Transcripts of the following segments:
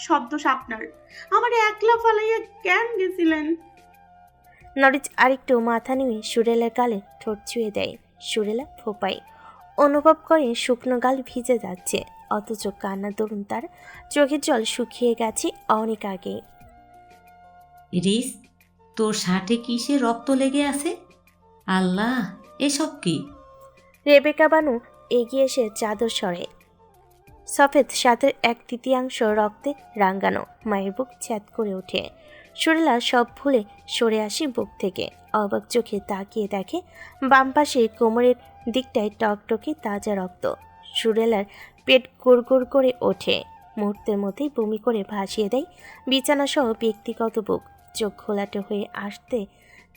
সব দোষ আপনার। আমার একলা ফালাইয়া কেন গেছিলেন? নরিচ আরেকটু মাথা নিয়ে সুরেলার গালে ঠোঁট ছুঁয়ে দেয়। সুরেলা ফোপায়, অনুভব করে শুকনো গাল ভিজে যাচ্ছে, অথচ কান্নার দরুন তার চোখের জল শুকিয়ে গেছে অনেক আগে। রিস, তোর শার্টে কিসে রক্ত লেগে আছে? আল্লাহ, এসব কি? রেবেকা বানু এগিয়ে এসে চাদর সরে। সফেদ সাতের 1/3 রক্তে রাঙ্গানো, মায়ের বুক ছ্যাদ করে ওঠে। সুরেলা সব ভুলে সরে আসে বুক থেকে, অবাক চোখে তাকিয়ে দেখে বাম পাশে কোমরের দিকটায় টকটকে তাজা রক্ত। সুরেলার পেট গুড় করে ওঠে, মুহূর্তের মধ্যেই বমি করে ভাসিয়ে দেয় বিছানাসহ ব্যক্তিগত বুক। চোখ ঘোলাটে হয়ে আসতে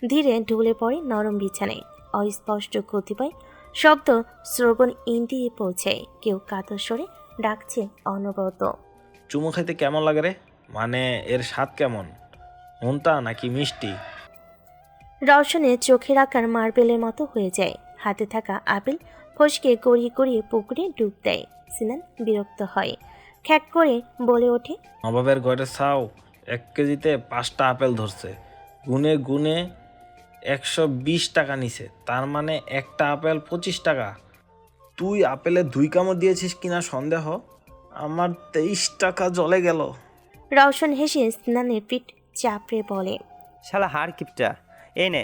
ধীরে ঢুলে পড়ে নরম বিছানায়। অস্পষ্ট কতিপয় শব্দ শ্রবণ ইন্দ্রিয়ে পৌঁছায়, কেউ কাতর স্বরে ডাকছে অনবরত। চুমু খাইতে কেমন লাগে রে? মানে এর স্বাদ কেমন? নোনতা নাকি মিষ্টি? রওশনের চোখের আকার মার্বেলের মতো হয়ে যায়। হাতে থাকা আপেল ফসকে গড়িয়ে গড়িয়ে পুকুরে ডুব দেয়। সিনান বিরক্ত হয়, খ্যাক করে বলে ওঠে, নবাবের ঘরে ছাও 1 কেজিতে 5টা আপেল ধরছে, গুনে গুনে 120 টাকা নিছে, তার মানে একটা আপেল 25 টাকা। তুই আপেলে 2 কামড় দিয়েছিস কিনা সন্দেহ, আমার 23 টাকা জলে গেল। রওশন হেসে সিনানের পিঠ চাপড়ে বলে, শালা হাড় কিপটা, এই নে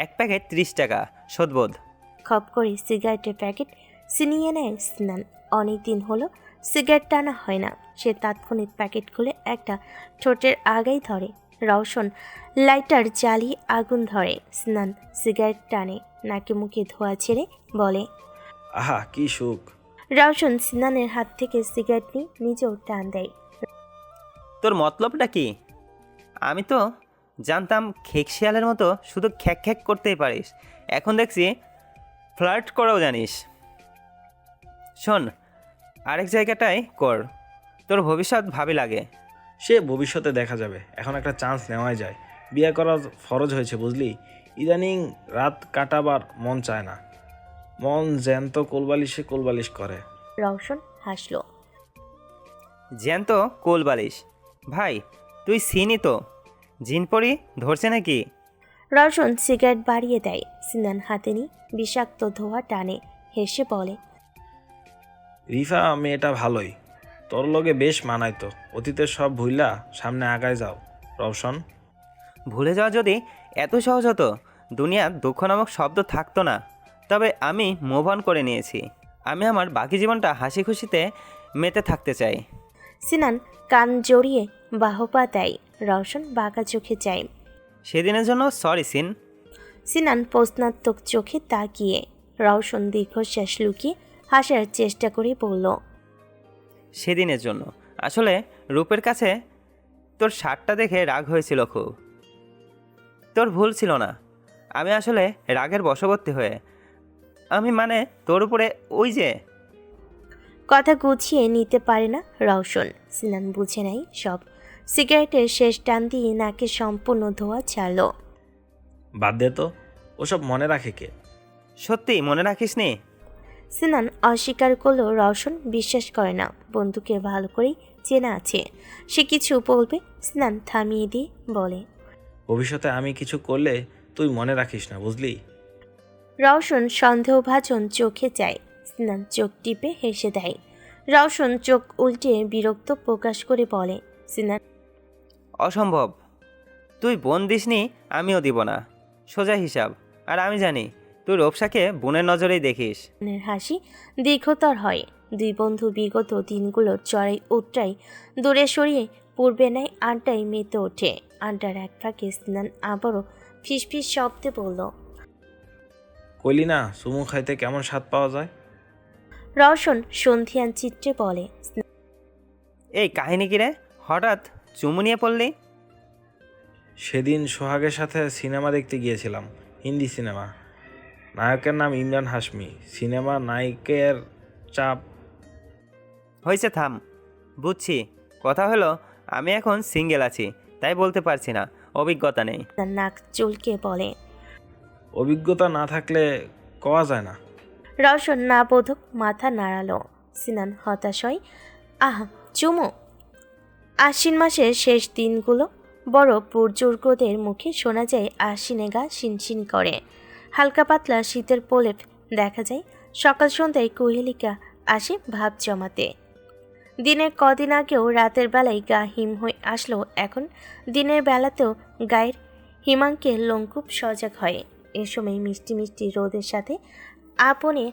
1 প্যাকেট 30 টাকা, শোধবোধ। খপ করে সিগারেটের প্যাকেট ছিনিয়ে নেয় সিনান। অনেক দিন হলো সিগারেট টানা হয় না। সে তাৎক্ষণিক প্যাকেট খুলে একটা ঠোঁটের আগাই ধরে। রওশন লাইটার জ্বালিয়ে আগুন ধরে। সিনান সিগারেট টানে, নাকে মুখে ধোয়া ছেড়ে বলে। আহা কি সুখ। রওশন সিনানের হাত থেকে সিগারেট নিয়ে নিজেও টান দেয়। তোর মতলবটা কি? আমি তো জানতাম খেক শিয়ালের মতো শুধু খ্যাক খ্যাক করতেই পারিস, এখন দেখছি ফ্লার্ট করাও জানিস। শোন, আরেক জায়গাটায় কর, তোর ভবিষ্যৎ ভাবি লাগে। সে ভবিষ্যতে দেখা যাবে, এখন একটা চান্স নেওয়াই যায়। বিয়ে করা ফরজ হয়েছে বুঝলি। ইদানিং রাত কাটাবার মন চায় না, মন জ্যান্ত কোলবালিশে কোলবালিশ করে। রওশন হাসল। জ্যান্ত কোল বালিশ? ভাই তুই চিনি তো, জিনপরি ধরছে নাকি? রওশন সিগারেট বাড়িয়ে দেয়। সিনান হাতে নিয়ে বিষাক্ত ধোয়া টানে, হেসে বলে, রিফা মেয়েটা ভালোই, তোর লগে বেশ মানাইতো। অতীতের সব ভুইলা সামনে আগায় যাও রওশন। ভুলে যাওয়া যদি এত সহজ হতো, দুনিয়ার দুঃখ নামক শব্দ থাকতো না। তবে আমি মুভ অন করে নিয়েছি। আমি আমার বাকি জীবনটা হাসি খুশিতে মেতে থাকতে চাই। সিনান কান জড়িয়ে বাহপা দেয়। রওশন বাঁকা চোখে চায়। সেদিনের জন্য সরি সিন। সিনান প্রশ্নাত্মক চোখে তাকিয়ে। রওশন দীর্ঘশ্বাস লুকিয়ে হাসার চেষ্টা করে বলল, সেদিনের জন্য আসলে রূপের কাছে তোর শার্টটা দেখে রাগ হয়েছিল খুব। তোর ভুল ছিল না, আমি আসলে রাগের বশবর্তী হয়ে, আমি মানে তোর উপরে ওই যে। কথা গুছিয়ে নিতে পারে না রওশন। সিনান বুঝে নেয় সব। সিগারেটের শেষ টান দিয়ে নাকে সম্পূর্ণ ধোয়া ছাড়ল। বাদ দে তো, ওসব মনে রাখে কে? সত্যি মনে রাখিস নি? সিনান অস্বীকার করলেও রওশন বিশ্বাস করে না। বন্ধুকে ভালো করেই চেনা আছে, সে কিছু বলবে। সিনান থামিয়ে দিয়ে বলে, ভবিষ্যতে আমি কিছু করলে তুই মনে রাখিস না বুঝলি। রওশন সন্দেহভাজন চোখে চায়। সিনান চোখ টিপে হেসে দেয়। রওশন চোখ উল্টে বিরক্ত প্রকাশ করে বলে, সিনান, অসম্ভব, তুই বোন দিসনি, আমিও দিব না, সোজা হিসাব। আর আমি জানি তুই রূপসাকে বোনের নজরেই দেখিস। সিনানের হাসি দীর্ঘতর হয়। দুই বন্ধু বিগত দিনগুলোর চড়াই উতরাই দূরে সরিয়ে পূর্বে নেয় আড্ডায় মেতে ওঠে। আড্ডার এক ফাঁকে সিনান আবারও ফিসফিস শব্দে বলল, কইলি না চুমু খাইতে কেমন স্বাদ পাওয়া যায়। রওশন সন্ধিয়ান চিত্রে বলে, এই কাহিনী কি রে, হঠাৎ চুমু নিয়ে পড়লি? সেদিন সোহাগের সাথে সিনেমা দেখতে গিয়েছিলাম, হিন্দি সিনেমা। নায়কের নাম ইমরান হাশমি, সিনেমা নায়িকের চাপ। হয়েছে থাম, বুঝছি। কথা হলো আমি এখন সিঙ্গেল আছি, তাই বলতে পারছি না, অভিজ্ঞতা নেই। তার নাক চুলকে বলে। অভিজ্ঞতা না থাকলে কওয়া যায় না। রওশন না বোধক মাথা নাড়ালো। সিনান হতাশ হয়, আহা চুমু। আশ্বিন মাসের শেষ দিনগুলো বড় বুজুর্গদের মুখে শোনা যায় আশ্বিনে গা শিনশিন করে। হালকা পাতলা শীতের প্রলেপ দেখা যায়। সকাল সন্ধ্যায় কুহেলিকা আসে ভাব জমাতে। দিনের কদিন আগেও রাতের বেলায় গা হিম হয়ে আসলো, এখন দিনের বেলাতেও গায়ের হিমাঙ্কে লোমকূপ সজাগ হয়। এ সময় মিষ্টি মিষ্টি রোদের সাথে আপনে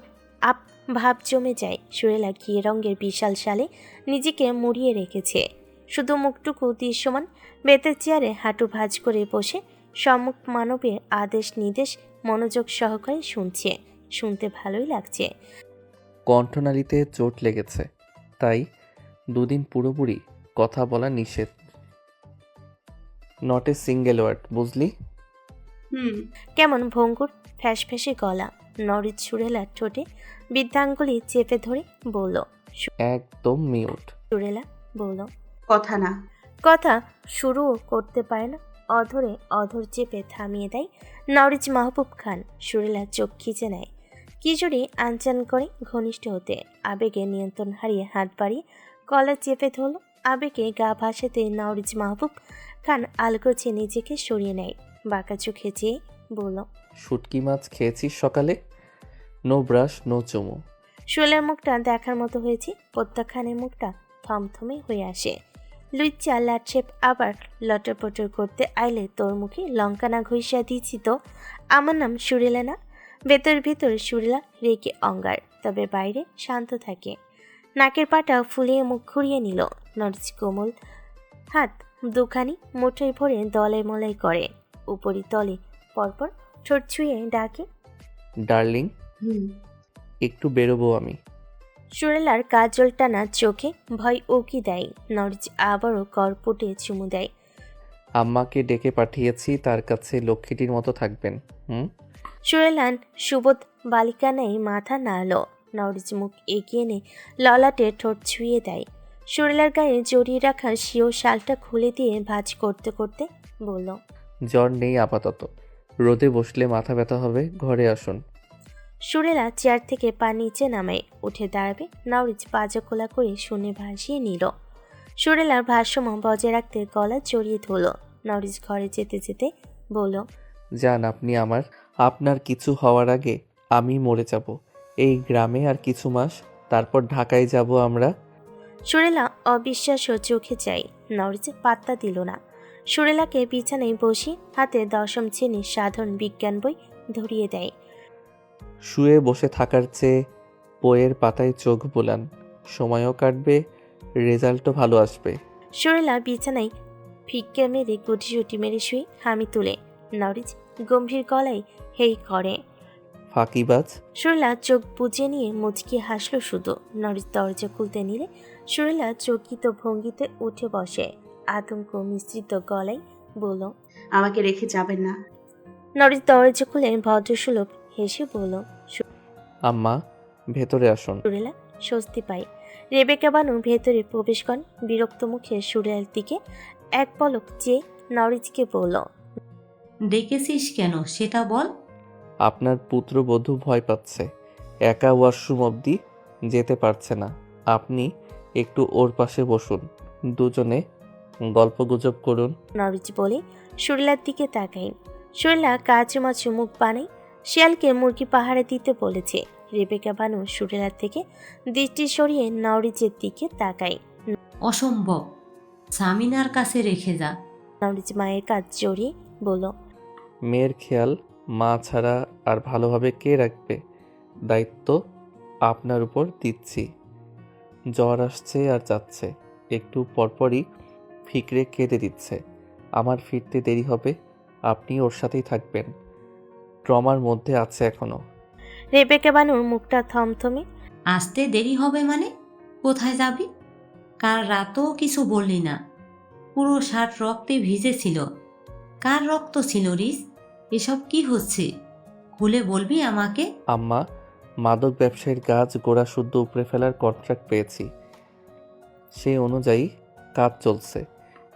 আপ ভাব জমে যায়। সুরেলা ঘিয়ে রঙের বিশাল শালে নিজেকে মুড়িয়ে রেখেছে। শুধু মুখটুকু দৃশ্যমান। বেতের চেয়ারে হাঁটু ভাঁজ করে বসে সম্মুখ মানবের আদেশ নির্দেশ মনোযোগ সহকারে শুনছে। শুনতে ভালোই লাগছে। কণ্ঠনালীতে চোট লেগেছে, তাই দুদিন পুরোপুরি কথা বলা নিষেধ। নট এ সিঙ্গেল ওয়ার্ড, বুঝলি? কেমন ভঙ্গুর ফ্যাসফ্যাসে গলা। নরিত সুরেলা ঠোঁটে বৃদ্ধাঙ্গুলি চেপে ধরে বলল। একদম মিউট। সুরেলা বলল, কথা না। কথা শুরুও করতে পারে না, অধরে অধর চেপে থামিয়ে দেয় নওরিজ মাহবুব খান। সুরেলা চোখ খিচে নেয়, কি জোরে আনচান করে ঘনিষ্ঠ হতে। আবেগে নিয়ন্ত্রণ হারিয়ে হাত বাড়িয়ে গলা চেপে ধরল। আবেগে গা ভাসাতে নওরিজ মাহবুব খান আলগোছে নিজেকে সরিয়ে নেয়। বাঁকা চোখে চেয়ে বলল, শুটকি মাছ খেয়েছিস সকালে? নো ব্রাশ, নো চুমু। সুরেলার মুখটা দেখার মতো হয়েছে। প্রত্যাখ্যানের মুখটা থমথমে হয়ে আসে। লুইচা লাটশেপ আবার লটরপটর করতে আইলে তোর মুখে লঙ্কা না ঘষিয়া দিয়েছি তো? আমার নাম সুরেলা না? ভেতর ভেতর সুরেলা রেগে অঙ্গার, তবে বাইরে শান্ত থাকে। নাকের পাটা ফুলিয়ে মুখ ঘুরিয়ে নিল। নরজ কোমল হাত দুখানি মুঠোয় ভরে দলে মলাই করে। উপরি তলে পরপর ঠোঁট ছুঁয়ে ডাকে, ডার্লিং, একটু বেরোবো আমি। সুরেলার কাজল টানা চোখে ভয় উকি দেয়। নরজ আবারও করপুটে চুমু দেয়। আম্মাকে ডেকে পাঠিয়েছি, তার কাছে লক্ষ্মীটির মতো থাকবেন। সুরেলান সুবোধ বালিকা নেই মাথা নাড়ল। নরজ মুখ এগিয়ে এনে ললাটে ঠোঁট ছুঁয়ে দেয়। সুরেলার গায়ে জড়িয়ে রাখা শিও শালটা খুলে দিয়ে ভাঁজ করতে করতে বলল, জ্বর নেই আপাতত, রোদে বসলে মাথা ব্যথা হবে, ঘরে আসুন। সুরেলা চেয়ার থেকে পা নিচে নামায়। উঠে দাঁড়াবে, নওরিজ পাজা খোলা করে শুনে ভাসিয়ে নিল। সুরেলার ভারসাম্য বজায় রাখতে গলা জড়িয়ে ধরল। নওরিজ ঘরে যেতে যেতে বলল, যান আপনি আমার, আপনার কিছু হওয়ার আগে আমি মরে যাব এই গ্রামে আর কিছু মাস, তারপর ঢাকায় যাব আমরা। সুরেলা অবিশ্বাস্য চোখে চাই। নওরিজ পাত্তা দিল না। সুরেলাকে বিছানায় বসে হাতে দশম শ্রেণীর সাধারণ বিজ্ঞান বই ধরিয়ে দেয়। শুয়ে বসে থাকার চেয়ে বইয়ের পাতায় চোখ বোলান, সময়ও কাটবে, রেজাল্টও ভালো আসবে। সুরেলা বিছানায় ফিক্কে মেরে গুটিসুটি মেরে শুয়ে হামি তুলে। নওরিজ গম্ভীর গলায় হেই করে। ফাঁকিবাজ। সুরেলা চোখ বুজে নিয়ে মুচকি হাসল শুধু। নরিজ দরজা খুলতে নিলে সুরেলা চকিত ভঙ্গিতে উঠে বসে। আতঙ্ক মিশ্রিত গলায় বলল, আমাকে রেখে যাবেন না। নরিজ দরজা খুলে ভদ্রসুলভ হেসে বলল। আম্মা, ভেতরে আসুন। সুরেলা স্বস্তি পায়। রেবেকা বানু ভেতরে প্রবেশ করেন। বিরক্ত মুখে সুরেলার দিকে এক পলক চেয়ে নরিজকে বলল, ডেকেছিস কেন সেটা বল। আপনার পুত্রবধূ ভয় পাচ্ছে, একা ওয়াশরুম অবধি যেতে পারছে না। আপনি একটু ওর পাশে বসুন, দুজনে গল্পগুজব করুন। নরিজ বলে সুরেলার দিকে তাকাই। সুরেলা কাচু মাচু মুখ বানাই। শিয়ালকে মুরগি পাহাড়ে দিতে বলেছে। রেবেকা বানু সুরেলার থেকে দৃষ্টি সরিয়ে নরিজের দিকে তাকাই। অসম্ভব, সামিনার কাছে রেখে যা। নরিজ মায়ের কাজ জড়িয়ে বলল, মেয়ের খেয়াল মা ছাড়া আর ভালোভাবে কে রাখবে? দায়িত্ব আপনার উপর দিচ্ছি। জ্বর আসছে আর যাচ্ছে, একটু পরপরই ফিকরে কেঁদে দিচ্ছে। আমার ফিরতে দেরি হবে, আপনি ওর সাথেই থাকবেন। ট্রমার মধ্যে আছে এখনো। রেবেকা বানুর মুখটা থমথমে। আসতে দেরি হবে মানে? কোথায় যাবি? কাল রাতও কিছু বললি না। পুরো শার্ট রক্তে ভিজেছিল। কার রক্ত ছিল রিস? এসব কি হচ্ছে? খুলে বলবি আমাকে? আম্মা, মাদক ব্যবসায়ীর গাছ গোড়া শুদ্ধ উপড়ে ফেলার কন্ট্রাক্ট পেয়েছি, সেই অনুযায়ী কাজ চলছে।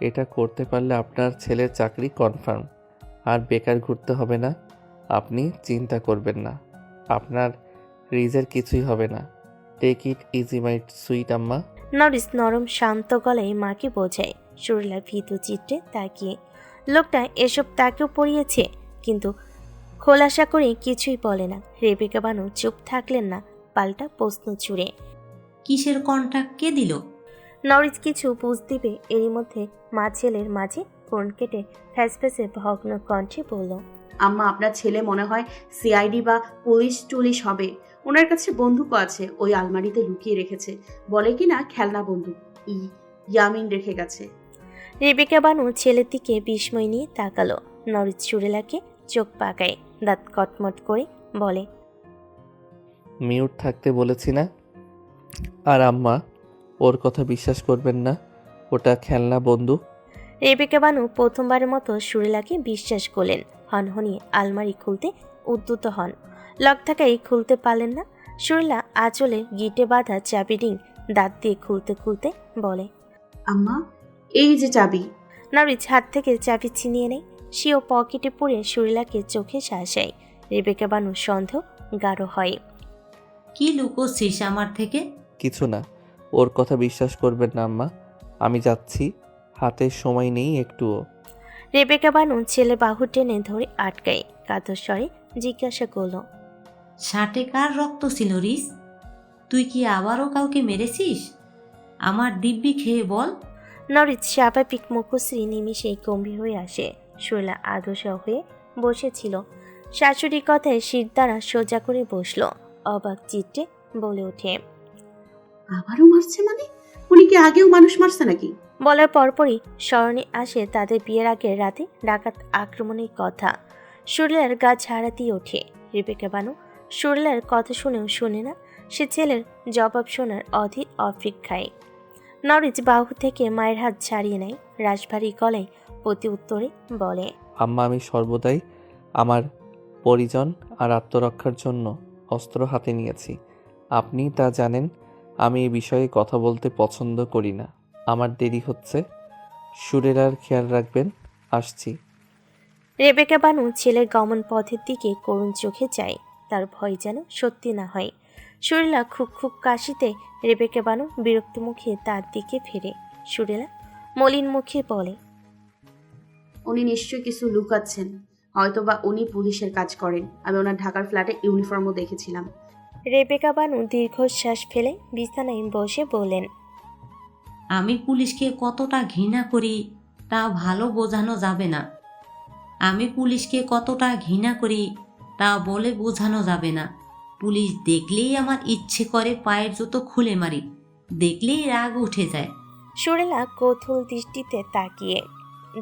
এটা করতে পারলে আপনার ছেলের চাকরি কনফার্ম, আর বেকার ঘুরতে হবে না। আপনি চিন্তা করবেন না, আপনার রিজের কিছুই হবে না। Take it easy my sweet আম্মা। নরিস নরম শান্ত গলায় মাকে বোঝায়। সুরেলা ভীতু চিত্রে তাকিয়ে। লোকটা এসব তাকেও পড়িয়েছে, কিন্তু খোলাসা করে কিছুই বলে না। রেবেকা বানু চুপ থাকলেন না, পাল্টা প্রশ্ন ছুড়ে। কিসের কন্ট্রাক্ট কে দিল? নরিজ কিছু বুঝ দিবে এরই মধ্যে মা ছেলের মাঝে ফোন কেটে ফ্যাসফ্যাসে ভগ্ন কণ্ঠে বলল, আম্মা, আপনার ছেলে মনে হয় সিআইডি বা পুলিশ টুলিশ হবে। ওনার কাছে বন্দুকও আছে, ওই আলমারিতে লুকিয়ে রেখেছে। বলে কি না খেলনা বন্দুক ইয়ামিন রেখে গেছে। রেবেকা বানু ছেলের দিকে বিস্ময় নিয়ে তাকালো। নরিজ সুরেলাকে চোখ পাকায়, দাঁত কটমট করে বলে, মিউট থাকতে বলেছি না? আর আম্মা, ওর কথা বিশ্বাস করবেন না, ওটা খেলনা বন্ধু। রেবেকা বানু প্রথমবারের মতো সুরেলাকে বিশ্বাস করলেন। হনহনিয়ে আলমারি খুলতে উদ্যত হন, লক থাকাই খুলতে পারলেন না। সুরেলা আঁচলে গিটে বাঁধা চাবি রিং দাঁত দিয়ে খুলতে খুলতে বলে, আম্মা, এই যে চাবি। নরিজ হাত থেকে চাবি ছিনিয়ে নেয়। সেও পকেটে পুরে সুরেলাকে চোখে শাসায়। রেবেকা বানুর সন্দেহ গাঢ় হয়। কি লুকোচ্ছিস আমার থেকে? কিছু না, ওর কথা বিশ্বাস করবেন না আম্মা। আমি যাচ্ছি, হাতে সময় নেই একটুও। রেবেকা বানু ছেলে বাহু টেনে ধরে আটকায়, কাতর স্বরে জিজ্ঞাসা করল, শার্টে কার রক্ত ছিল রিস? তুই কি আবারও কাউকে মেরেছিস? আমার দিব্যি খেয়ে বল। নরিজ স্বাভাবিক মুখশ্রী নিমিষেই গম্ভীর হয়ে আসে। শৈলা আদর্শা হয়ে বসেছিল, শাশুড়ির কথায় শির দ্বারা সোজা করে বসলো। অবাক চিত্তে বলে ওঠে, আবারও মারছে মানে? উনি কি আগেও মানুষ মারছে নাকি? বলার পরপরই স্মরণে আসে তাদের বিয়ের আগের রাতে ডাকাত আক্রমণের কথা। সুরলার গা ঝাড়া দিয়ে ওঠে। রেবেকা বানু সুরলার কথা শুনেও শোনে না, সে ছেলের জবাব শোনার অধীর অপেক্ষায়। নরিজ বাহু থেকে মায়ের হাত ছাড়িয়ে নেয়, রাশভারী গলায় প্রতি উত্তরে বলে, আম্মা, আমি সর্বদাই আমার পরিজন আর আত্মরক্ষার জন্য অস্ত্র হাতে নিয়েছি। আপনি তা জানেন। আমি এই বিষয়ে কথা বলতে পছন্দ করি না। আমার দেরি হচ্ছে, সুরেলার খেয়াল রাখবেন। আসছি। রেবেকা বানু ছেলের গমন পথের দিকে করুণ চোখে চায়, তার ভয় যেন সত্যি না হয়। সুরেলা খুব খুব কাশিতে রেবেকা বানু বিরক্ত মুখে তার দিকে ফেরে। সুরেলা মলিন মুখে বলে, উনি নিশ্চয়ই কিছু লুকাচ্ছেন। হয়তোবা উনি পুলিশের কাজ করেন। আমি ওনার ঢাকার ফ্ল্যাটে ইউনিফর্মও দেখেছিলাম। রেবেকা বানু দীর্ঘশ্বাস ফেলে বিছানায় বসে বলেন, আমি পুলিশকে কতটা ঘৃণা করি তা ভালো বোঝানো যাবে না। আমি পুলিশকে কতটা ঘৃণা করি তা বলে বোঝানো যাবে না। পুলিশ দেখলেই আমার ইচ্ছে করে পায়ের জুতো খুলে মারি, দেখলেই রাগ উঠে যায়। সুরেলা কৌতূহল দৃষ্টিতে তাকিয়ে।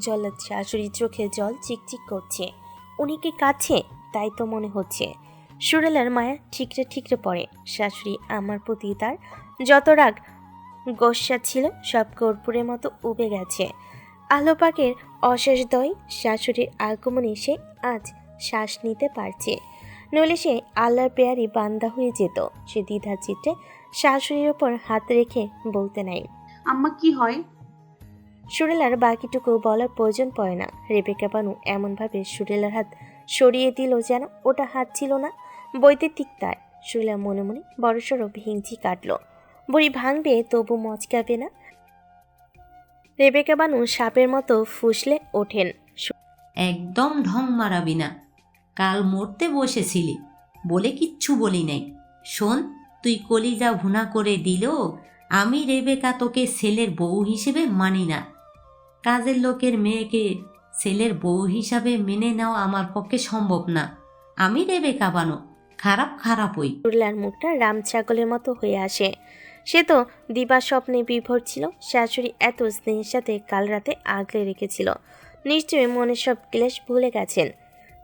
জল্লাদ শাশুড়ির চোখে জল চিকচিক করছে। উনি কি কাছে? তাই তো মনে হচ্ছে। সুরেলার মায়া ঠিকরে ঠিকরে পড়ে। শাশুড়ি আমার প্রতি তার যত রাগ গোস্বা ছিল সব কর্পূরের মতো উবে গেছে। আলোপাকের অশেষ দয় শাশুড়ির আগমনে সে আজ শ্বাস নিতে পারছে, নইলে সে আল্লাহর পেয়ারি বান্দা হয়ে যেত। সে দ্বিধা চিত্তে শাশুড়ির ওপর হাত রেখে বলতে নাই। আম্মা, কি হয়? সুরেলার বাকিটুকু বলার প্রয়োজন পড়ে না। রেবেকা বানু এমনভাবে সুরেলার হাত সরিয়ে দিল যেন ওটা হাত ছিল না, বৈদ্যুতিক তার। সুরেলা মনে মনে বড়সড় ভেঙচি কাটল। বুড়ি ভাঙবে তবু মচকাবে না। রেবেকা বানু সাপের মতো ফুসলে ওঠেন। একদম ঢং মারাবি না। কাল মরতে বসেছিলি বলে কিচ্ছু বলি নাই। শোন, তুই কলিজা ভুনা করে দিলেও আমি রেবেকা তোকে ছেলের বউ হিসেবে মানি না। কাজের লোকের মেয়েকে ছেলের বউ হিসাবে মেনে নেওয়া আমার পক্ষে সম্ভব না। আমি রেবেকা বানু খারাপ খারাপই। সুরেলার মুখটা রাম ছাগলের মতো হয়ে আসে। সে তো দিবা স্বপ্নে বিভোর ছিল। শাশুড়ি এত স্নেহের সাথে কাল রাতে আগলে রেখেছিল। নিশ্চয়ই মনের সব ক্লেশ ভুলে গেছেন।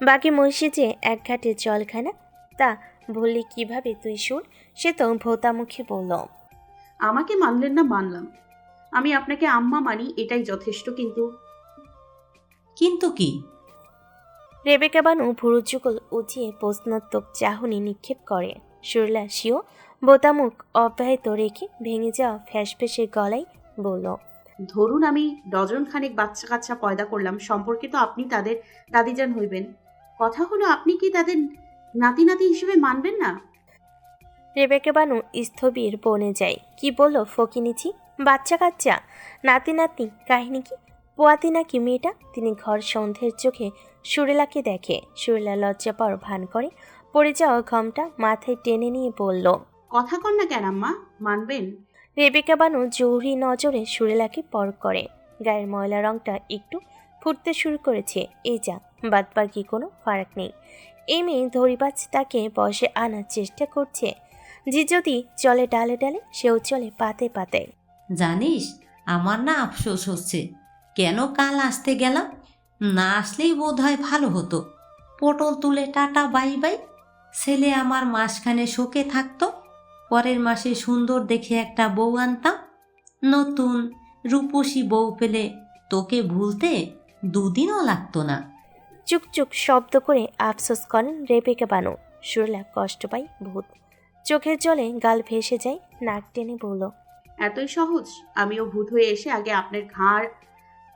বাকি মহিষী যে এক ঘাটে জল খায় না, তা বললি কিভাবে তুই সুর? সে তো ভোতা মুখে বলল, আমাকে মানলেন না, মানলাম। আমি আপনাকে আম্মা মানি, এটাই যথেষ্ট। কিন্তু কিন্তু কি? রেবেকা বানু ভুরু যুগল উঁচিয়ে প্রশ্নাত্মক চাহনি নিক্ষেপ করে। সুরলা সিও বোতামুখ অব্যাহত রেখে ভেঙে যাওয়া ফ্যাসফ্যাসের গলায় বলল, ধরুন আমি ডজন খানেক বাচ্চা কাচ্চা পয়দা করলাম, সম্পর্কে তো আপনি তাদের দাদিজান হইবেন। কথা হলো, আপনি কি তাদের নাতি নাতি হিসেবে মানবেন না? রেবেকা বানু স্থবির বনে যায়। কি বলল ফকিনিছি? বাচ্চা কাচ্চা, নাতি নাতনি, কাহিনী কি? পোয়াতি নাকি মেয়েটা? তিনি ঘর সন্ধ্যের চোখে সুরেলাকে দেখে। সুরেলা লজ্জা পাওয়ার ভান করে পড়ে যাওয়া ঘমটা মাথায় টেনে নিয়ে বলল, কথা কন না কেন আম্মা, মানবেন? রেবেকা বানু জহুরি নজরে সুরেলাকে পরখ করে। গায়ের ময়লা রংটা একটু ফুটতে শুরু করেছে, এই যা, বাদবাকি কোনো ফারাক নেই। এই মেয়ে ধরিবাজ তাকে বসে আনার চেষ্টা করছে। যে যদি চলে ডালে ডালে, সেও চলে পাতে পাতে। জানিস, আমার না আফসোস হচ্ছে, কেন কাল আসতে গেলাম। না আসলেই বোধ হয় ভালো হতো। পটল তুলে টাটা বাই বাই। ছেলে আমার মাসখানে শোকে থাকতো, পরের মাসে সুন্দর দেখে একটা বউ আনতাম। নতুন রূপসী বউ পেলে তোকে ভুলতে দুদিনও লাগতো না। চুকচুক শব্দ করে আফসোস করেন রেবেকা বানু। সুরেলা কষ্ট পায় ভূত। চোখের জলে গাল ভেসে যায়, নাক টেনে বলল, এতই সহজ? আমিও ভূত হয়ে এসে আগে আপনার ঘাড়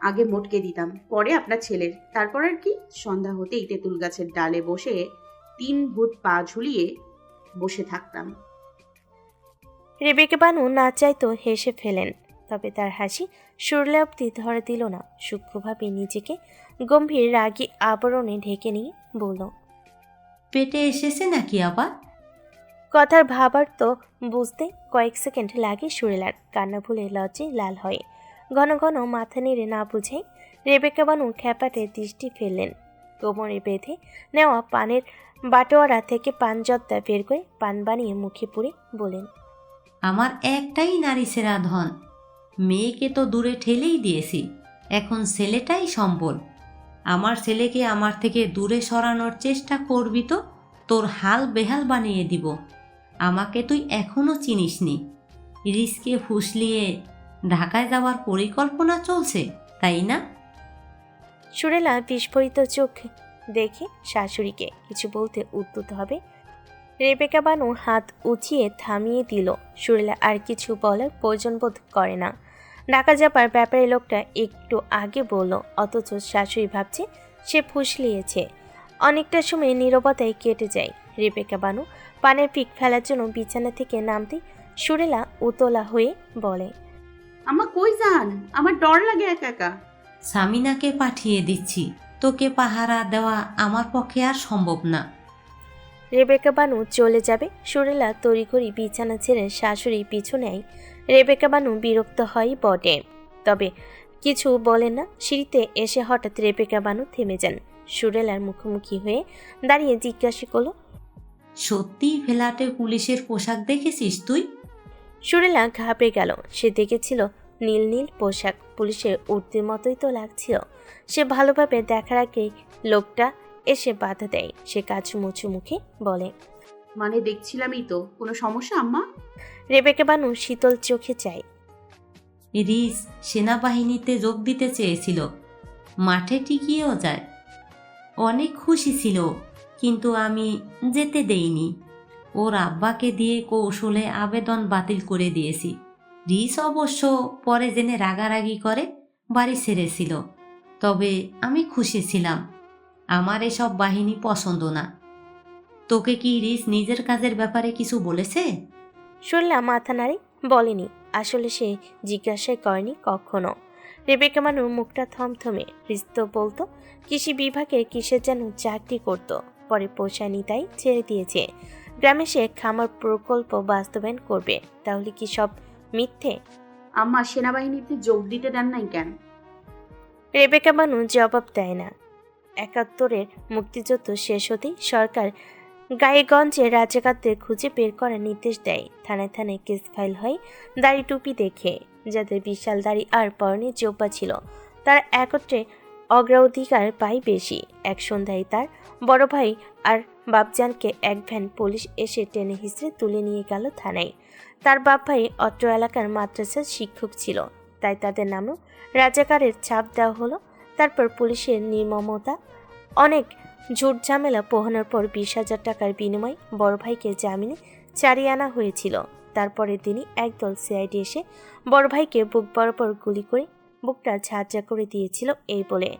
আগে মোটকে দিতাম, পরে আপনার ছেলের, তারপর আর কি? সন্ধ্যা হতেই তেঁতুল গাছের ডালে বসে 3 ভূত পা ঝুলিয়ে বসে থাকতাম। রেবেকা বানু না চাইতো হেসে ফেলেন, তবে তার হাসি সুরলা অব্দি ধরা দিল না। সূক্ষ্মভাবে নিজেকে গম্ভীর রাগী আবরণে ঢেকে নিয়ে বলল, পেটে এসেছে নাকি আবার? কথার ভাবার্থ বুঝতে কয়েক সেকেন্ড লাগে সুরেলার। কান্না ভুলে লজ্জে লাল হয়। ঘন ঘন মাথা নেড়ে না বুঝাই রেবেকা বানু খ্যাপাটে দৃষ্টি ফেললেন। কোমরে বেঁধে নেওয়া পানের বাটোয়ারা থেকে পান জর্দা বের করে পান বানিয়ে মুখে পুরে বলেন, আমার একটাই নারী সেরা ধন। মেয়েকে তো দূরে ঠেলেই দিয়েছি, এখন ছেলেটাই সম্বল। আমার ছেলেকে আমার থেকে দূরে সরানোর চেষ্টা করবি তো তোর হাল বেহাল বানিয়ে দিব। আমাকে তুই এখনও চিনিসনি। রিস্কে ফুসলিয়ে ঢাকায় যাওয়ার পরিকল্পনা চলছে, তাই না? সুরেলা বিস্ফোরিত চোখ দেখে শাশুড়িকে কিছু বলতে উদ্যত হবে, রেবেকা বানু হাত উঁচিয়ে থামিয়ে দিল। সুরেলা আর কিছু বলার প্রয়োজন বোধ করে না। ঢাকা যাবার ব্যাপারে লোকটা একটু আগে বলল, অথচ শাশুড়ি ভাবছে সে ফুসলিয়েছে। অনেকটা সময় নীরবতায় কেটে যায়। রেবেকা বানু পানের পিক ফেলার জন্য বিছানা থেকে নামতে সুরেলা উতলা হয়ে বলে, আম্মা কই যান? আমার ডর লাগে একা একা। সামিনাকে পাঠিয়ে দিচ্ছি, তোকে পাহারা দেওয়া আমার পক্ষে আর সম্ভব না। রেবেকা বানু চলে যাবে। সুরেলা তড়িঘড়ি বিছানা ছেড়ে শাশুড়ি পিছু নেয়। রেবেকা বানু বিরক্ত হয় বটে, তবে কিছু বলেন না। সিঁড়িতে এসে হঠাৎ রেবেকা বানু থেমে যান। সুরেলার মুখোমুখি হয়ে দাঁড়িয়ে জিজ্ঞাসা করলো, সত্যিই ফ্ল্যাটে পুলিশের পোশাক দেখেছিস তুই? সুরেলা ঘাবড়ে গেল। সে দেখেছিল নীল নীল পোশাক, পুলিশের উর্দির মতোই তো লাগছিল। সে ভালোভাবে দেখার আগেই লোকটা এসে বাধা দেয়। সে কাচুমুচু মুখে বলে, মানে দেখছিলামই তো, কোনো সমস্যা আম্মা? রেবেকা বানু শীতল চোখে চায়। রিস সেনাবাহিনীতে যোগ দিতে চেয়েছিল, মাঠে টিকিয়েও যায়। অনেক খুশি ছিল, কিন্তু আমি যেতে দেইনি। ওর আব্বাকে দিয়ে কৌশলে আবেদন বাতিল করে দিয়েছি। রিস অবশ্য পরে জেনে রাগারাগি করে বাড়ি ছেড়েছিল, তবে আমি খুশি ছিলাম। আমার এসব বাহিনী পছন্দ না। তোকে কি রিস নিজের কাজের ব্যাপারে কিছু বলেছে? শুনলাম মাথা নাড়ি, বলেনি। আসলে সে জিজ্ঞাসা করেনি কখনো। রেবেকা বানুর মুখটা থমথমে। রিস্ত বলতো কৃষি বিভাগে কিসের যেন চাকরি করত, পরে পোষায়নি তাই ছেড়ে দিয়েছে। গ্রামে সে খামার প্রকল্প বাস্তবায়ন করবে। তাহলে কি সব মিথ্যে? আম্মা সেনাবাহিনীতে যোগ দিতে দেন নাই কেন? রেবেকা বানু জবাব দেয় না। ৭১-এর মুক্তিযুদ্ধ শেষ হতেই সরকার গায়েগঞ্জে রাজাকারদের খুঁজে বের করার নির্দেশ দেয়। থানায় থানায় কেস ফাইল হয় দাড়ি টুপি দেখে। যাদের বিশাল দাড়ি আর পরনে জোব্বা ছিল, তারা একত্রে অগ্রাধিকার পায় বেশি। এক সন্ধ্যায় তার বড় ভাই আর বাপজানকে এক ভ্যান পুলিশ এসে টেনে হিঁচড়ে তুলে নিয়ে গেল থানায়। তার বাপ ভাই অত্র এলাকার মাদ্রাসার শিক্ষক ছিল, তাই তাদের নামেও রাজাকারের ছাপ দেওয়া হলো। তারপর পুলিশের নির্মমতা, অনেক ঝুট ঝামেলা পোহানোর পর ২০,০০০ টাকার বিনিময়ে বড় ভাইকে জামিনে ছাড়িয়ে আনা হয়েছিল। তারপরের দিনই একদল সিআইডি এসে বড় ভাইকে বুক বরাবর গুলি করে বুকটা ঝাঁঝরা করে দিয়েছিল, এই বলে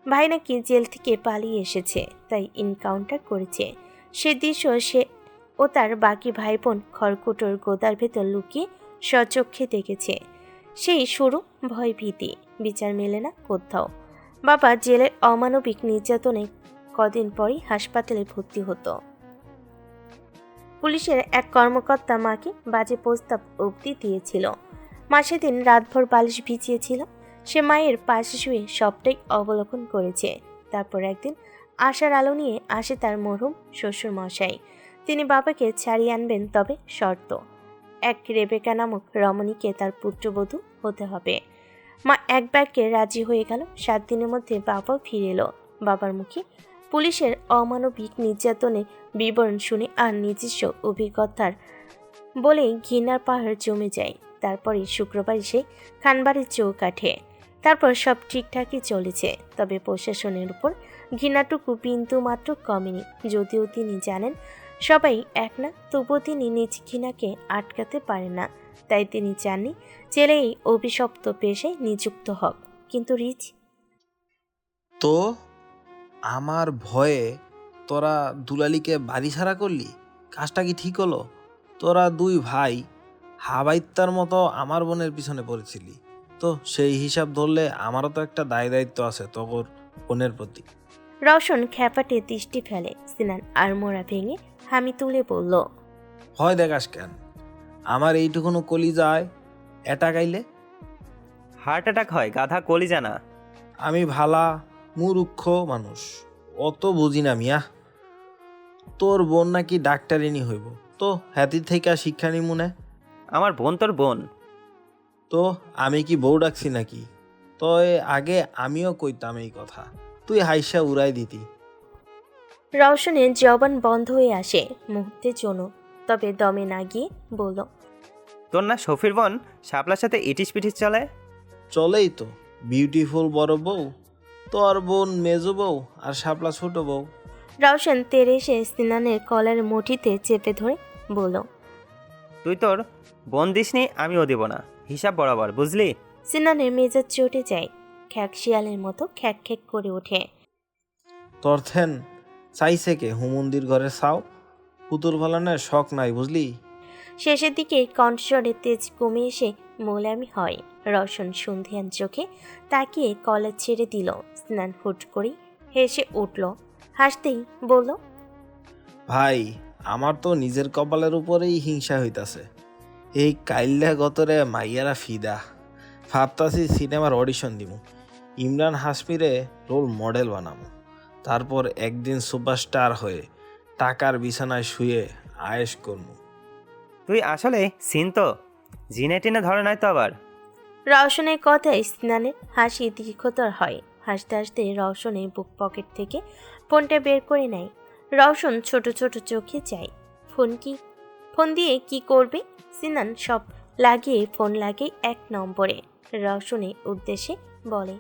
ভাই নাকি জেল থেকে পালিয়ে এসেছে, তাই এনকাউন্টার করেছে। সে দৃশ্য সে ও তার বাকি ভাই বোন খড়কুটোর গোদার ভেতর লুকিয়ে স্বচক্ষে দেখেছে। সেই শুরু ভয় ভীতি, বিচার মেলে না কোথাও। বাবা জেলের অমানবিক নির্যাতনে কদিন পরই হাসপাতালে ভর্তি হতো। পুলিশের এক কর্মকর্তা মাকে বাজে প্রস্তাব অবধি দিয়েছিল। মা সেদিন রাতভর বালিশ ভিজিয়েছিল। সে মায়ের পাশে শুয়ে সবটাই অবলোকন করেছে। তারপর একদিন আশার আলো নিয়ে আসে তার মরহুম শ্বশুর মশাই। তিনি বাবাকে ছাড়িয়ে আনবেন, তবে শর্ত, এক রেবেকা নামক রমণীকে তার পুত্রবধূ হতে হবে। মা এক বাক্যে রাজি হয়ে গেল। 7 দিনের মধ্যে বাবাও ফিরে এলো। বাবার মুখে পুলিশের অমানবিক নির্যাতনের বিবরণ শুনে আর নিজস্ব অভিজ্ঞতার বলে ঘৃণার পাহাড় জমে যায়। তারপরে শুক্রবার সে খানবাড়ির চৌকাঠে। তারপর সব ঠিকঠাকই চলেছে, তবে প্রশাসনের উপর ঘৃণাটুকু বিন্দু মাত্র কমেনি। যদিও তিনি জানেন সবাই এক না, তবুও তিনি নিজ ঘৃণাকে আটকাতে পারেন না। তাই তিনি চাননি ছেলে এই অভিশপ্ত পেশায় নিযুক্ত হোক। কিন্তু রিচ তো আমার ভয়ে তোরা দুলালিকে বাড়ি ছাড়া করলি? কাজটা কি ঠিক হলো? তোরা 2 ভাই হাবাইত্যার মতো আমার বোনের পিছনে পড়েছিলি, তো সেই হিসাব ধরলে আমারও তো একটা দায় দায়িত্ব আছে তোর বোনের প্রতি। রওশন খ্যাপাটে দৃষ্টি ফেলে। সিনান আড়মোড়া ভেঙে হামি তুলে বলল, হয় দেখাস কেন? আমার এইটুকুনো কলি যায় এটা গাইলে? হার্ট অ্যাটাক হয়, গাধা, কলিজা না। আমি ভালা মূর্খ মানুষ, অত বুঝি না মিয়া। তোর বোন নাকি ডাক্তারিনী হইব, তো হ্যাতির থেকে শিক্ষা নিমুনে। আমার বোন তোর বোন। তো আমি কি বউ ডাকছি নাকি? তো আগে আমিও কইতাম এই কথা, তুই হাইসা উড়াই দিতি। রওশনের জবান বন্ধ হয়ে আসে মুহূর্তের জন্য, তবে দমে না গিয়ে বলল, তোর না শফির বোন শাপলার সাথে ইটিস পিটিস চলে? চলেই তো, বিউটিফুল বড় বউ, তোর বোন মেজো বউ, আর শাপলা ছোট বউ। রওশন তেরে এসে সিনানের কলার মুঠিতে চেপে ধরে বলল, তুই তোর বোন দিসনি, আমিও দেব না, হিসাব বরাবর, বুঝলি? সিনানের মেজাজ চটে যায়। খ্যাক শিয়ালের মতো খ্যাক খ্যাক করে ওঠে। তোর থেন চাইছে কে হুমন্দির ঘরে চাও? পুতুর ফালানের শখ নাই বুঝলি? শেষের দিকে কণ্ঠস্বরের তেজ কমে এসে মোলামি হয়। রওশন সন্ধিয়ান চোখে তাকিয়ে কলার ছেড়ে দিল। স্নান হুট করে হেসে উঠল। হাসতেই বলল, ভাই, আমার তো নিজের কপালের উপরেই হিংসা হইতাছে। এই কাইল্লা গতরে মাইয়ারা ফিদা। ভাবতাছি সিনেমার অডিশন দিমু, ইমরান হাসমিরে রোল মডেল বানামু, তারপর একদিন সুপারস্টার হয়ে টাকার বিছানায় শুয়ে আয়েশ করমু। তুই আসলে সিন তো জিনে টিনে ধরে নাই তো আবার? রওশনের কথায় স্নানের হাসি দীর্ঘতর হয়। হাসতে হাসতে রওশনের বুক পকেট থেকে ফোনটা বের করে নেয়। রওশন ছোট ছোট চোখে চায়। ফোন দিয়ে কি করবে? সিনান সব লাগিয়ে ফোন লাগে 1 নম্বরে। রওশনের উদ্দেশ্যে বলে,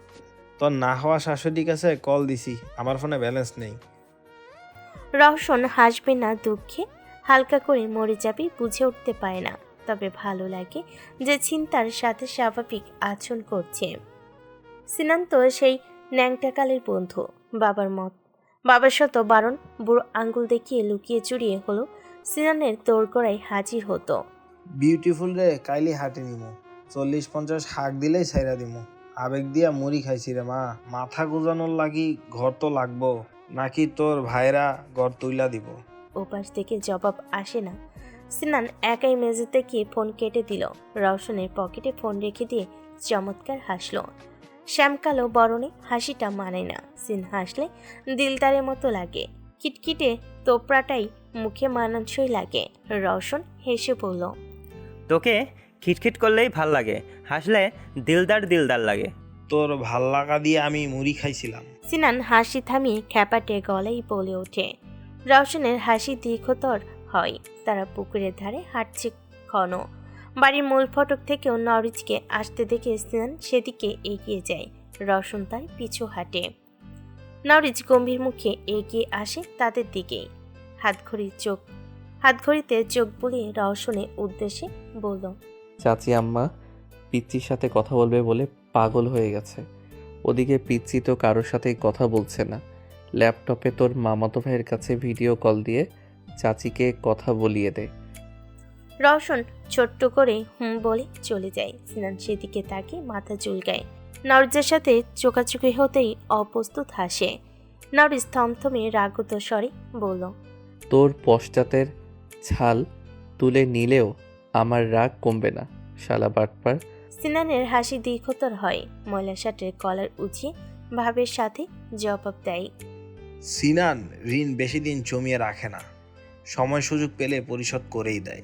তোর না হওয়া শাশুড়ির কাছে কল দিছি, আমার ফোনে ব্যালেন্স নেই। রওশন হাসবে না দুঃখে হালকা করে মরে যাবে বুঝে উঠতে পারে না, তবে ভালো লাগে যে চিন্তার সাথে স্বাভাবিক আচরণ করছে। সিনান তো সেই ন্যাংটাকালের বন্ধু। বাবার শত বারণ বুড়ো আঙ্গুল দেখিয়ে লুকিয়ে চুরিয়ে হলো সিনানের তোড়গোড়ায় হাজির হতো। বিউটিফুল রে কাইলি হাটে নিমু, 40-50 হাঁক দিলেই ছাইরা দিমু। আবেগ দিয়া মুড়ি খাইছি রে মা, মাথা গুজানোর লাগি ঘর তো লাগবো, নাকি তোর ভাইরা ঘর তুইলা দিব? ওপাশ থেকে জবাব আসে না। সিনান একাই মেঝেতে গিয়ে ফোন কেটে দিল। রওশনের পকেটে ফোন রেখে দিয়ে চমৎকার হাসলো। শ্যামকালো বরণে হাসিটা মানে না। সিন হাসলে দিলদারের মতো লাগে, কিটকিটে তোপড়াটাই মুখে মানানসই লাগে। রওশন হেসে বলল, তোকে খিটখিট করলেই ভাল লাগে, হাসলে দিলদার দিলদার লাগে। তোর ভাল লাগা দিয়ে আমি মুড়ি খাইছিলাম। সিনান হাসি থামিয়ে খ্যাপাটে গলায় বলে ওঠে। রওশনের হাসি দীর্ঘতর হয়। তারা পুকুরের ধারে হাঁটছে ক্ষণ। বাড়ির মূল ফটক থেকেও নরিচকে আসতে দেখে সিনান সেদিকে এগিয়ে যায়। রওশন তার পিছু হাঁটে। নরিচ গম্ভীর মুখে এগিয়ে আসে তাদের দিকেই। হাতঘড়িতে চোখ বুলিয়ে রওশনের উদ্দেশ্যে বলল, চাচি আম্মা পিচ্চির সাথে কথা বলবে বলে পাগল হয়ে গেছে। ওদিকে পিচ্চি তো কারোর সাথেই কথা বলছে না। ল্যাপটপে তোর মামাতো ভাইয়ের কাছে ভিডিও কল দিয়ে চাচিকে কথা বলিয়ে দে। রওশন ছোট্ট করে হুম বলে চলে যায়। সিনান সেদিকে তাকে মাথা চুলকায়। নরিজের সাথে চোকাচুকি হতেই অপ্রস্তুত হাসে। নরিজ থমথমে রাগত স্বরে বলল, তোর পশ্চাতের ছাল তুলে নিলেও আমার রাগ কমবে না, শালা বাটপার। সিনানের হাসি দীর্ঘতর হয়। ময়লা শার্টের কলার উঁচিয়ে ভাবের সাথে জবাব দেয়, সিনান ঋণ বেশি দিন জমিয়ে রাখে না, সময় সুযোগ পেলে পরিশোধ করেই দেয়।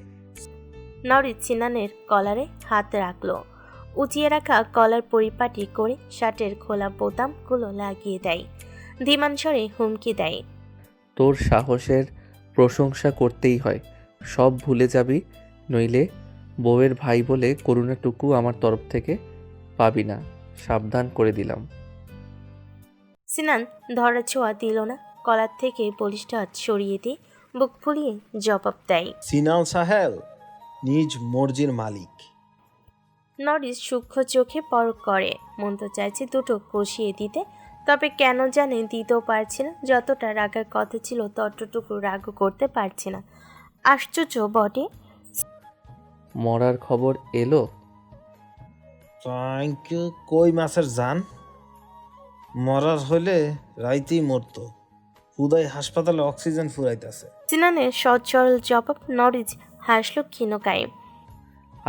নরিজ সিনানের কলারে হাত রাখলো। উঁচিয়ে রাখা কলার পরিপাটি করে শার্টের খোলা বোতামগুলো লাগিয়ে দেয়। ধীমান স্বরে হুমকি দেয়, তোর সাহসের প্রশংসা করতেই হয়, সব ভুলে যাবি, নইলে বউয়ের ভাই বলে করুণাটুকু আমার তরফ থেকে পাবি না, সাবধান করে দিলাম। সিনান ধরা ছোঁয়া দিল না। কলার থেকে বলিষ্ঠ হাত সরিয়ে দিয়ে বুক ফুলিয়ে জবাব দেয়, সিনাল সাহেল নিজ মর্জির মালিক। নরিস সূক্ষ্ম চোখে পরক করে। মন তো চাইছে দুটো কষিয়ে দিতে, তবে কেন জানে দিতেও পারছে না। যতটা রাগার কথা ছিল ততটুকু রাগও করতে পারছে না। আশ্চর্য বটে। মরার খবর এলো? কই মাছের জান, মরার হইলে রাইতেই মরতো, হুদাই হাসপাতালে অক্সিজেন ফুরাইতেছে। সিনানের সৎ সরল জবাব। নরিজ হাসল ক্ষীণকায়।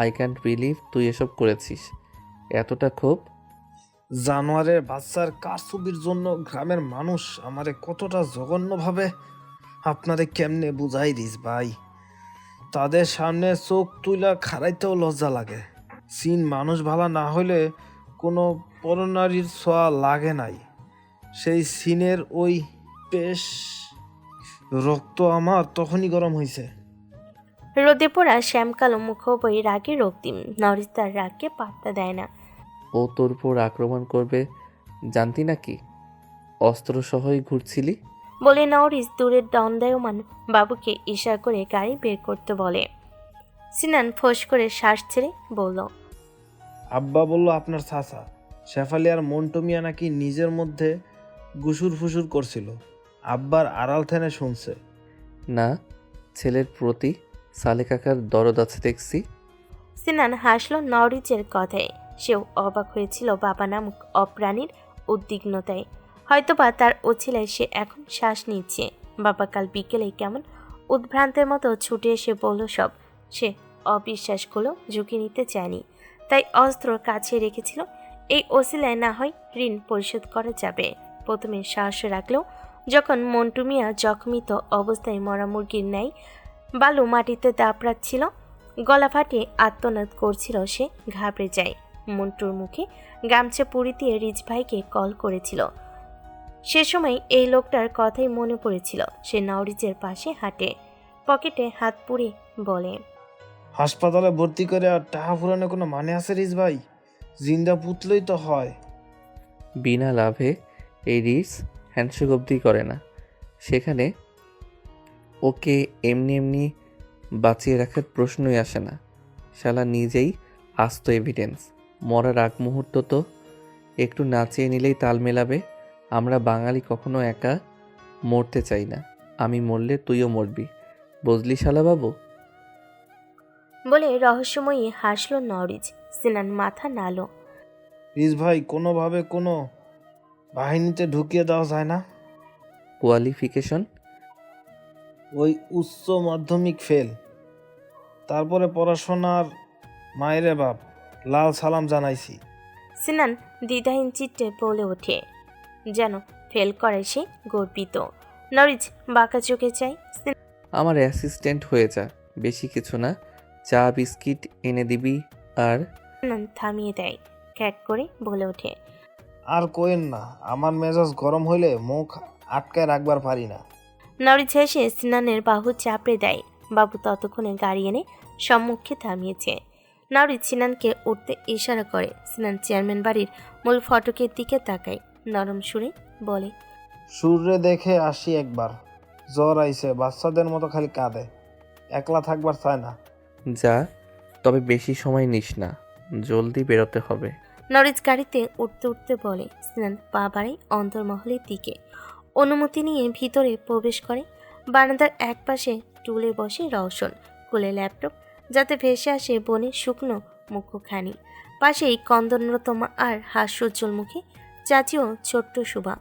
আই ক্যান্ট বিলিভ তুই এসব করেছিস, এতটা ক্ষোভ? জানোয়ারের বাচ্চার কারচুপির জন্য গ্রামের মানুষ আমারে কতটা জঘন্যভাবে আপনারে কেমনে বুঝাই দিস ভাই, তাদের সামনে চোখ তুইলা খাড়াইতেও লজ্জা লাগে। সিন মানুষ ভালা না হইলে কোনো পরনারীর ছোঁয়া লাগে নাই, সেই সিনের ওই পেশ রক্ত আমার তখনই গরম হইছে। রোদে পোড়া শ্যামকালো মুখবই রাগে রক্তিম। নরিজ তার রাগকে পাত্তা দেয় না। ও তোর উপর আক্রমণ করবে জানতি নাকি? অস্ত্রসহই ঘুরছিলি? বলে নরিজ দূরের দণ্ডায়মান বাবুকে ইশারা করে গাড়ি বের করতে বলে। সিনান ফোঁস করে শ্বাস ছেড়ে বলল, আব্বা বলল আপনার চাচা শেফালি আর মন্টু মিয়া নাকি নিজের মধ্যে গুসুর ফুসুর করছিল, আব্বার আড়াল থেনে শুনছে। না, ছেলের প্রতি সালে কাকার দরদ আছে দেখছি। সিনান হাসল নরিজের কথায়। সেও অবাক হয়েছিল বাবা নামক অপ্রাণীর উদ্বিগ্নতায়। হয়তোবা তার ওছিলায় সে এখন শ্বাস নিচ্ছে। বাবা কাল বিকেলে কেমন উদ্ভ্রান্তের মতো ছুটে এসে বলল সব। সে অবিশ্বাস করলো, ঝুঁকি নিতে চায়নি, তাই অস্ত্র কাছে রেখেছিল। এই ওসিলায় না হয় ঋণ পরিশোধ করা যাবে। প্রথমে সাহস রাখলেও যখন মন্টু মিয়া জখমিত অবস্থায় মরা মুরগির ন্যায় বালু মাটিতে দাপড়াচ্ছিল, গলা ফাটিয়ে আত্মনাদ করছিল, সে ঘাবড়ে যায়। মন্টুর মুখে গামছা পুরি দিয়ে রিজ ভাইকে কল করেছিল। সে সময় এই লোকটার কথাই মনে পড়েছিল। সে নওরিজের পাশে হাঁটে, পকেটে হাত পুরে বলে, হাসপাতালে ভর্তি করে আর টাকা ফুরানোর কোনো মানে আছে রিস ভাই? জিন্দা পুতলেই তো হয়। বিনা লাভে এই রিস হ্যান্ডশেক অবধি করে না, সেখানে ওকে এমনি এমনি বাঁচিয়ে রাখার প্রশ্নই আসে না। শালা নিজেই আস্ত এভিডেন্স। মরার আগ মুহূর্ত তো একটু নাচিয়ে নিলেই তাল মেলাবে। আমরা বাঙালি কখনো একা মরতে চাই না, আমি মরলে তুইও মরবি, বুঝলি শালা বাবু? বলে রহস্যময়ী হাসল নওরিজ। সিনান মাথা নাড়ল। রিস ভাই কোনোভাবে কোনো বাহিনীতে ঢুকিয়ে দেওয়া যায় না? কোয়ালিফিকেশন? ওই উচ্চ মাধ্যমিক ফেল, তারপরে পড়াশোনার মায়েরে বাপ লাল সালাম জানাইছি। সিনান দ্বিধাহীন চিত্তে বলে ওঠে, যেন ফেল করে সে গর্বিত। নরিজ বাঁকা চোখে চায়। আমার অ্যাসিস্ট্যান্ট হয়ে যা, বেশি কিছু না, চা বিস্কিট এনে দিবি। আর সিনান থামিয়ে দেয়, ক্যাক করে বলে ওঠে, আর কোয়েন না, আমার মেজাজ গরম হইলে মুখ আটকায় রাখবার পারি না। নরিজ হেসে সিনানের বাহু চাপড়ে দেয়। বাবু ততক্ষণে গাড়ি এনে সম্মুখে থামিয়েছে। নরিজ সিনানকে উঠতে ইশারা করে। সিনান চেয়ারম্যান বাড়ির মূল ফটকের দিকে তাকায়, নরম সুরে বলে, সূর্যে দেখে আসি একবার, জ্বর আইছে, বাচ্চাদের মতো খালি কাঁদে, একলা থাকবার চায় না। যা, তবে বেশি সময় নিস না, জলদি বেরোতে হবে। নরিজ গাড়িতে উঠতে উঠতে বলে। সিনান পা বাড়ায় অন্তর্মহলের দিকে। অনুমতি নিয়ে ভিতরে প্রবেশ করে। বারান্দার একপাশে টুলে বসে রওশন, কোলে ল্যাপটপ, যাতে ভেসে আসে বনের শুকনো মুখখানি। পাশেই কন্দনরত মা আর হাস্যোজ্জ্বল মুখে চাচি ও ছোট্ট শুভা।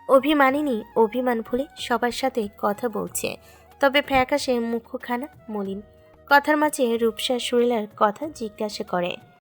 অভিমানিনী অভিমান ভুলে সবার সাথে কথা বলছে, তবে ফ্যাকাশে মুখখানা মলিন। কথার মাঝে রূপসা সুরেলার কথা জিজ্ঞাসা করে।